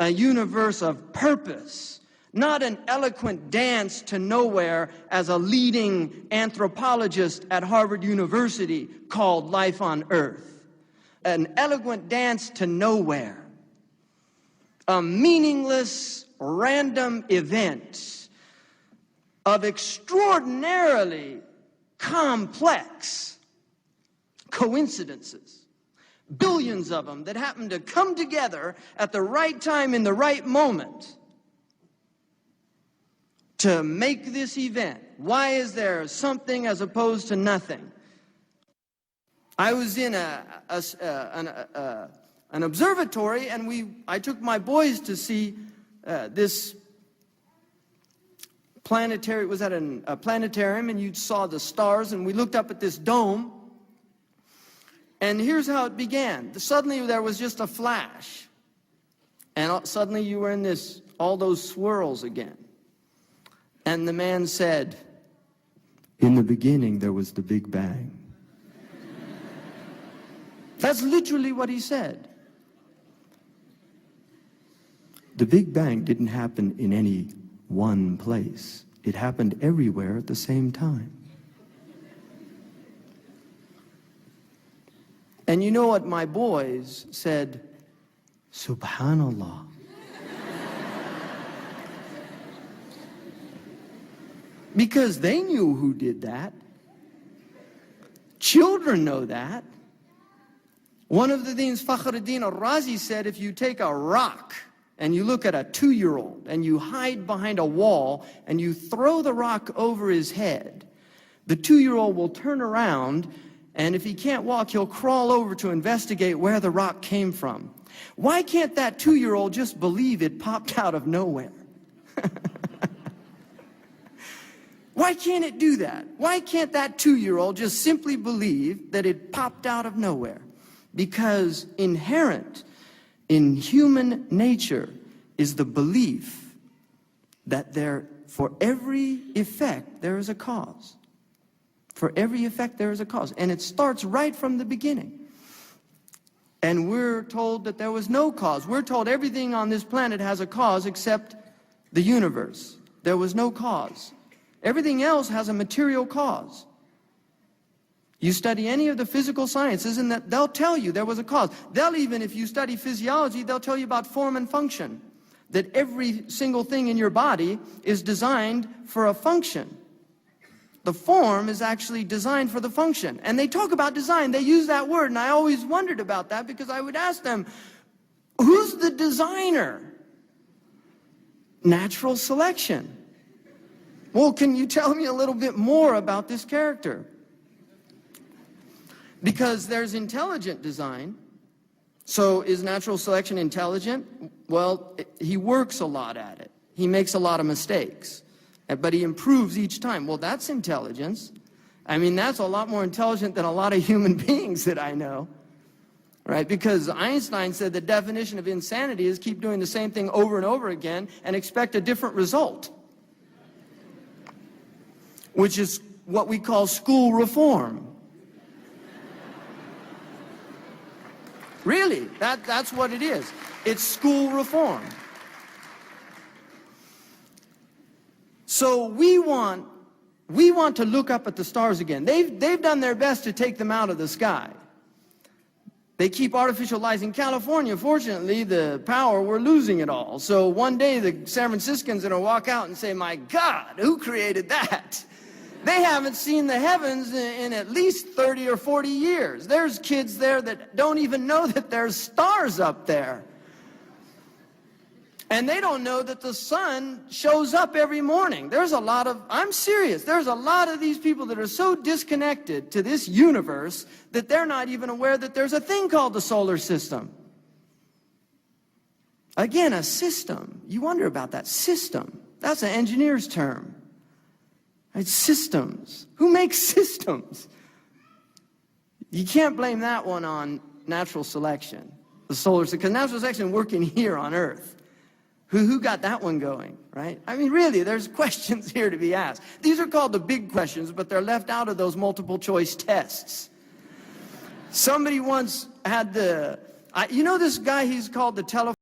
a universe of purpose, not an eloquent dance to nowhere as a leading anthropologist at Harvard University called Life on Earth. An eloquent dance to nowhere. A meaningless, random event of extraordinarily complex coincidences. Billions of them that happen to come together at the right time in the right moment to make this event. Why is there something as opposed to nothing? I was in an observatory, and I took my boys to see this planetary. It was at a planetarium, and you saw the stars, and we looked up at this dome. And here's how it began. Suddenly there was just a flash. And suddenly you were in all those swirls again. And the man said, "In the beginning there was the Big Bang." That's literally what he said. The Big Bang didn't happen in any one place. It happened everywhere at the same time. And you know what my boys said? Subhanallah. Because they knew who did that. Children know that. One of the things Fakhruddin al-Razi said, if you take a rock and you look at a 2-year-old and you hide behind a wall and you throw the rock over his head, the 2-year-old will turn around, and if he can't walk, he'll crawl over to investigate where the rock came from. Why can't that 2-year-old just believe it popped out of nowhere? Why can't it do that? Why can't that 2-year-old just simply believe that it popped out of nowhere? Because inherent in human nature is the belief that for every effect there is a cause. For every effect there is a cause. And it starts right from the beginning. And we're told that there was no cause. We're told everything on this planet has a cause except the universe. There was no cause. Everything else has a material cause. You study any of the physical sciences and they'll tell you there was a cause. Even if you study physiology, they'll tell you about form and function. That every single thing in your body is designed for a function. The form is actually designed for the function. And they talk about design, they use that word, and I always wondered about that because I would ask them, who's the designer? Natural selection. Well, can you tell me a little bit more about this character? Because there's intelligent design. So is natural selection intelligent? Well, he works a lot at it. He makes a lot of mistakes. But he improves each time. Well, that's intelligence. I mean, that's a lot more intelligent than a lot of human beings that I know. Right? Because Einstein said the definition of insanity is keep doing the same thing over and over again and expect a different result. Which is what we call school reform. Really, that's what it is. It's school reform. So we want to look up at the stars again. They've done their best to take them out of the sky. They keep artificial lights. In California, fortunately, the power, we're losing it all. So one day the San Franciscans are going to walk out and say, my God, who created that? They haven't seen the heavens in at least 30 or 40 years. There's kids there that don't even know that there's stars up there. And they don't know that the sun shows up every morning. I'm serious, there's a lot of these people that are so disconnected to this universe that they're not even aware that there's a thing called the solar system. Again, a system. You wonder about that system. That's an engineer's term. Right? Systems. Who makes systems? You can't blame that one on natural selection, the solar system, because natural selection working here on Earth. Who got that one going, right? I mean, really, there's questions here to be asked. These are called the big questions, but they're left out of those multiple choice tests. Somebody once had you know this guy, he's called the telephone